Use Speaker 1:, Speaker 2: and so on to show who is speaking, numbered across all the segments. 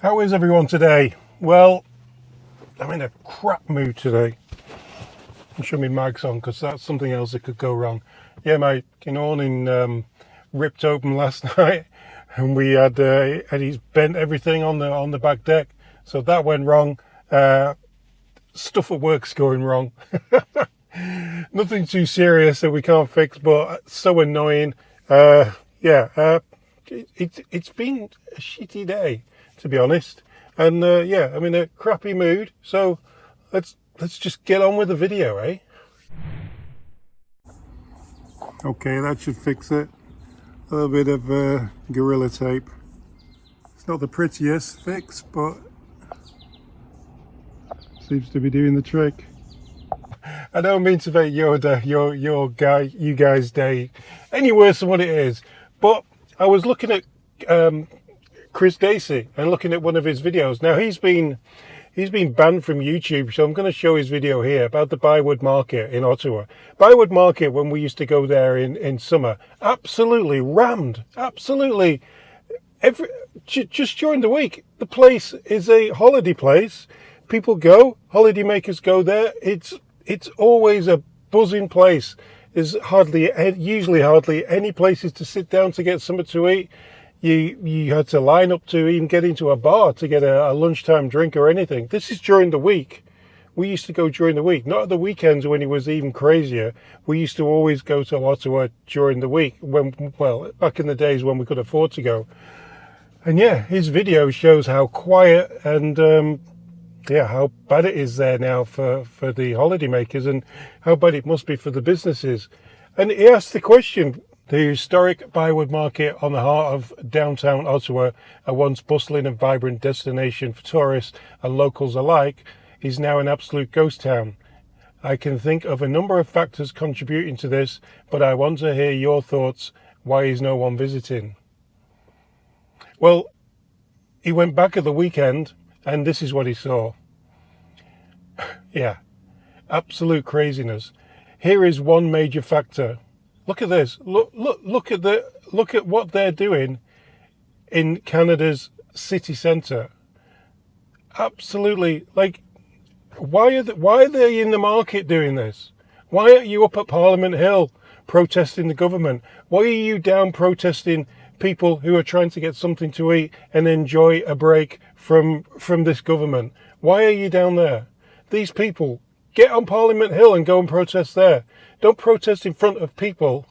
Speaker 1: How is everyone today? Well, I'm in a crap mood today. I'll show me mags on because that's something else that could go wrong. Yeah, my awning ripped open last night, and we had Eddie's bent everything on the back deck, so that went wrong. Stuff at work's going wrong. Nothing too serious that we can't fix, but so annoying. It's been a shitty day, to be honest, and I'm in a crappy mood. So let's just get on with the video, eh? Okay, that should fix it. A little bit of Gorilla Tape. It's not the prettiest fix, but seems to be doing the trick. I don't mean to make you guys' day any worse than what it is, but I was looking at Chris Dacey and looking at one of his videos. Now he's been banned from YouTube, so I'm going to show his video here about the Byward Market in Ottawa. Byward Market, when we used to go there in summer, absolutely rammed, absolutely just during the week. The place is a holiday place. People go, holiday makers go there. It's always a buzzing place. There's usually hardly any places to sit down to get something to eat. You had to line up to even get into a bar to get a lunchtime drink or anything. This is during the week. We used to go during the week, not at the weekends when it was even crazier. We used to always go to Ottawa during the week, back in the days when we could afford to go. And yeah, his video shows how quiet and how bad it is there now for the holiday makers, and how bad it must be for the businesses. And he asked the question, the historic Byward Market on the heart of downtown Ottawa, a once bustling and vibrant destination for tourists and locals alike, is now an absolute ghost town. I can think of a number of factors contributing to this, but I want to hear your thoughts. Why is no one visiting? Well, he went back at the weekend, and this is what he saw. Yeah, absolute craziness. Here is one major factor. Look at this. Look at what they're doing in Canada's city centre. Absolutely, why are they in the market doing this? Why aren't you up at Parliament Hill protesting the government? Why are you down protesting people who are trying to get something to eat and enjoy a break from this government? Why are you down there? These people, get on Parliament Hill and go and protest there. Don't protest in front of people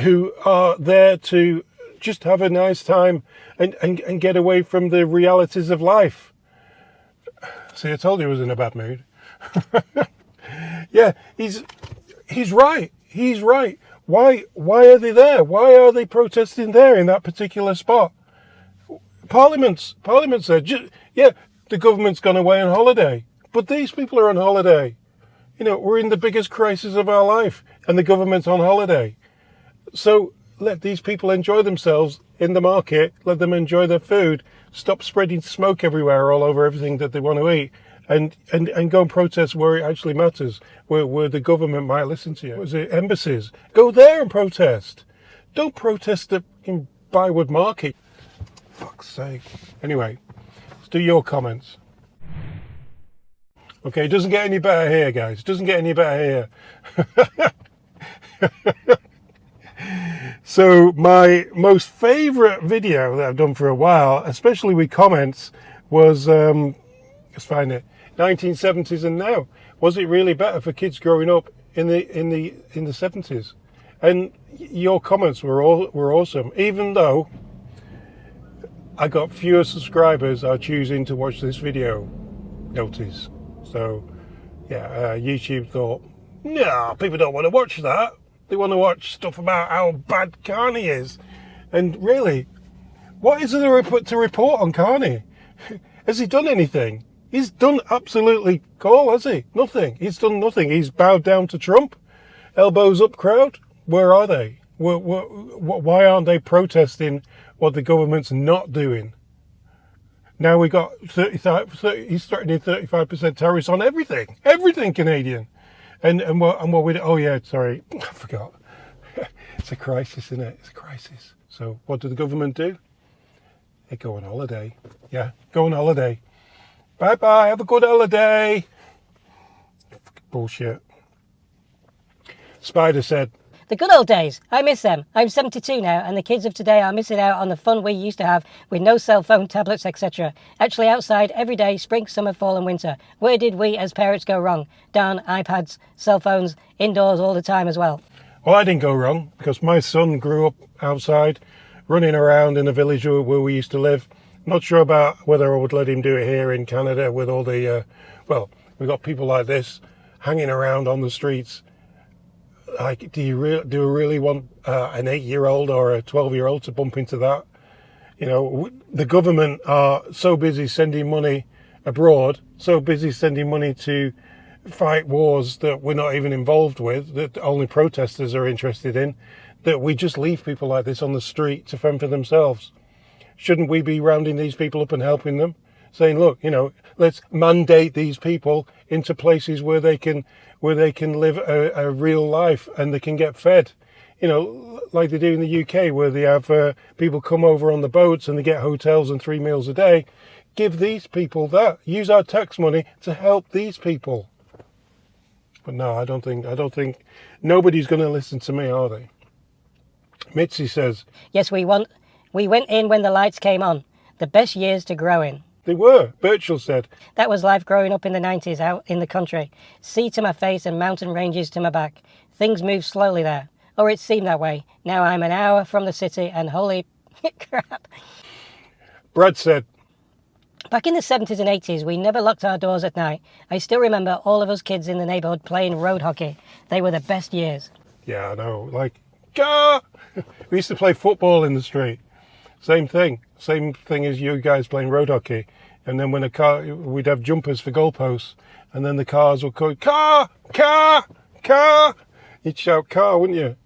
Speaker 1: who are there to just have a nice time and get away from the realities of life. See, I told you I was in a bad mood. Yeah, he's right. He's right. Why are they there? Why are they protesting there in that particular spot? Parliament's there. Yeah, the government's gone away on holiday, but these people are on holiday. You know, we're in the biggest crisis of our life, and the government's on holiday. So let these people enjoy themselves in the market. Let them enjoy their food. Stop spreading smoke everywhere, all over everything that they want to eat, and go and protest where it actually matters, where the government might listen to you. Was it embassies? Go there and protest. Don't protest in Byward Market. Fuck's sake. Anyway, let's do your comments. Okay, it doesn't get any better here, guys. It doesn't get any better here. So my most favourite video that I've done for a while, especially with comments, was let's find it. 1970s and now. Was it really better for kids growing up in the 70s? And your comments were awesome. Even though I got fewer subscribers are choosing to watch this video. Notice. So yeah, YouTube thought, no, people don't want to watch that. They want to watch stuff about how bad Carney is. And really, what is there to report on Carney? Has he done anything? He's done absolutely cool, has he? Nothing. He's done nothing. He's bowed down to Trump. Elbows up crowd. Where are they? Why aren't they protesting what the government's not doing? Now we got he's threatening 35% tariffs on everything. Everything Canadian. And what we, oh yeah, sorry, I forgot. It's a crisis, isn't it? It's a crisis. So what did the government do? Hey, go on holiday. Yeah, go on holiday. Bye-bye, have a good holiday. Bullshit. Spider said,
Speaker 2: The good old days. I miss them. I'm 72 now, and the kids of today are missing out on the fun we used to have with no cell phone, tablets, etc. Actually outside every day, spring, summer, fall and winter. Where did we as parents go wrong? Darn iPads, cell phones, indoors all the time as well.
Speaker 1: Well, I didn't go wrong, because my son grew up outside, running around in the village where we used to live. Not sure about whether I would let him do it here in Canada with all the, well, we've got people like this hanging around on the streets. Like, do you really want an 8-year-old or a 12-year-old to bump into that? You know, the government are so busy sending money abroad, so busy sending money to fight wars that we're not even involved with, that only protesters are interested in, that we just leave people like this on the street to fend for themselves. Shouldn't we be rounding these people up and helping them? Saying, look, you know, let's mandate these people into places where they can live a real life and they can get fed. You know, like they do in the UK, where they have people come over on the boats and they get hotels and 3 meals a day. Give these people that. Use our tax money to help these people. But no, I don't think nobody's going to listen to me, are they? Mitzi says,
Speaker 2: Yes, we went in when the lights came on. The best years to grow in.
Speaker 1: They were. Birchall said,
Speaker 2: That was life growing up in the 90s out in the country. Sea to my face and mountain ranges to my back. Things moved slowly there. Or it seemed that way. Now I'm an hour from the city and holy crap.
Speaker 1: Brad said,
Speaker 2: Back in the 70s and 80s, we never locked our doors at night. I still remember all of us kids in the neighbourhood playing road hockey. They were the best years.
Speaker 1: yeah, I know, like, Gah! We used to play football in the street. Same thing as you guys playing road hockey. And then when we'd have jumpers for goalposts, and then the cars would call, car, car, car. You'd shout car, wouldn't you?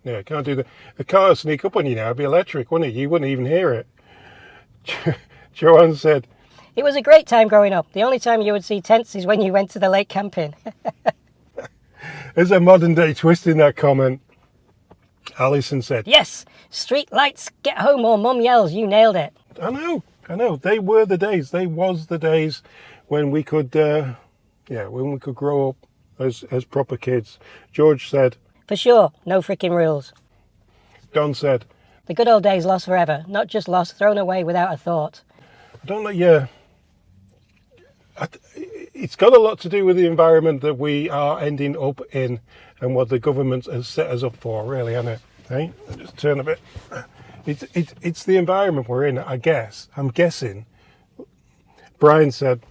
Speaker 1: Yeah, can't do that. The car would sneak up on you now. It'd be electric, wouldn't it? You wouldn't even hear it. Joanne said,
Speaker 2: It was a great time growing up. The only time you would see tents is when you went to the lake camping.
Speaker 1: There's a modern day twist in that comment. Alison said,
Speaker 2: Yes, street lights, get home or mum yells. You nailed it.
Speaker 1: I know. They were the days. They was the days when we could, when we could grow up as proper kids. George said,
Speaker 2: For sure, no freaking rules.
Speaker 1: Don said,
Speaker 2: The good old days lost forever, not just lost, thrown away without a thought.
Speaker 1: I don't know, yeah. It's got a lot to do with the environment that we are ending up in and what the government has set us up for, really, hasn't it? Hey, just turn a bit. It's the environment we're in, I guess. I'm guessing. Brian said,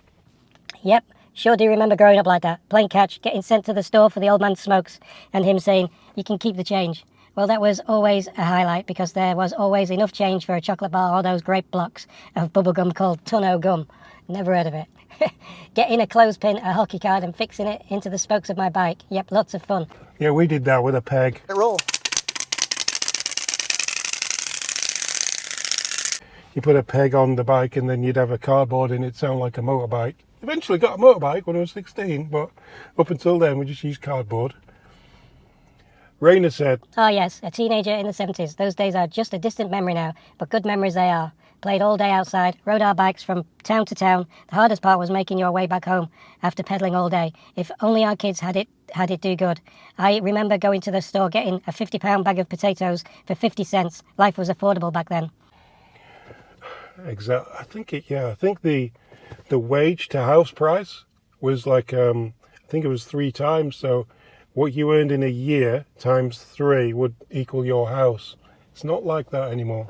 Speaker 2: Yep, sure do remember growing up like that. Playing catch, getting sent to the store for the old man's smokes, and him saying, You can keep the change. Well, that was always a highlight because there was always enough change for a chocolate bar or those great blocks of bubblegum called Tonneau gum. Never heard of it. Getting a clothespin, a hockey card and fixing it into the spokes of my bike. Yep, lots of fun.
Speaker 1: Yeah, we did that with a peg.
Speaker 2: Roll.
Speaker 1: You put a peg on the bike and then you'd have a cardboard and it'd sound like a motorbike. Eventually got a motorbike when I was 16, but up until then we just used cardboard. Raina said,
Speaker 2: Oh yes, a teenager in the 70s. Those days are just a distant memory now, but good memories they are. Played all day outside, rode our bikes from town to town. The hardest part was making your way back home after pedaling all day. If only our kids had it do good. I remember going to the store getting a £50 bag of potatoes for 50 cents. Life was affordable back then.
Speaker 1: Exactly. I think the wage to house price was like, I think it was 3 times. So what you earned in a year times 3 would equal your house. It's not like that anymore.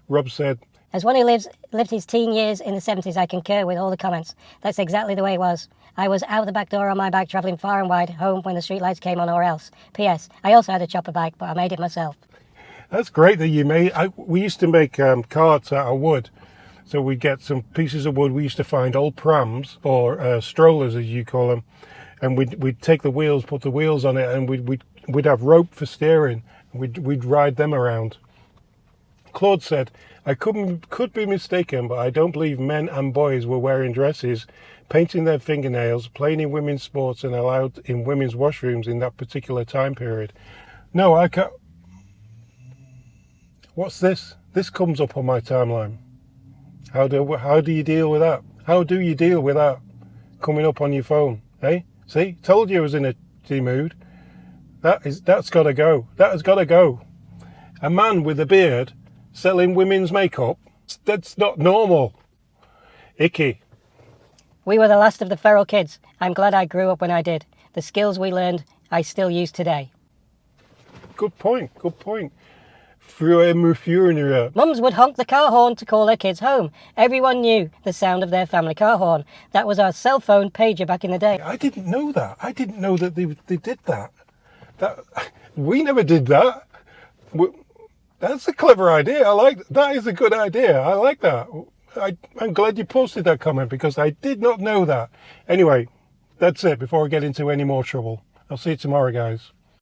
Speaker 1: Rob said,
Speaker 2: As one who lived his teen years in the 70s, I concur with all the comments. That's exactly the way it was. I was out the back door on my bike, travelling far and wide, home when the streetlights came on or else. P.S. I also had a chopper bike, but I made it myself.
Speaker 1: That's great that you made. We used to make carts out of wood. So we'd get some pieces of wood. We used to find old prams or strollers, as you call them, and we'd take the wheels, put the wheels on it, and we'd have rope for steering. And we'd ride them around. Claude said, I could be mistaken, but I don't believe men and boys were wearing dresses, painting their fingernails, playing in women's sports and allowed in women's washrooms in that particular time period. No, I can't. What's this? This comes up on my timeline. How do you deal with that? How do you deal with that coming up on your phone? Eh? See, told you I was in a mood. That's got to go. That has got to go. A man with a beard selling women's makeup. That's not normal. Icky.
Speaker 2: We were the last of the feral kids. I'm glad I grew up when I did. The skills we learned, I still use today.
Speaker 1: Good point. Good point. Mums
Speaker 2: would honk the car horn to call their kids home. Everyone knew the sound of their family car horn. That was our cell phone pager back in the day.
Speaker 1: I didn't know that. I didn't know that they did that. We never did that. That's a clever idea. That is a good idea. I like that. I'm glad you posted that comment because I did not know that. Anyway, that's it before I get into any more trouble. I'll see you tomorrow, guys.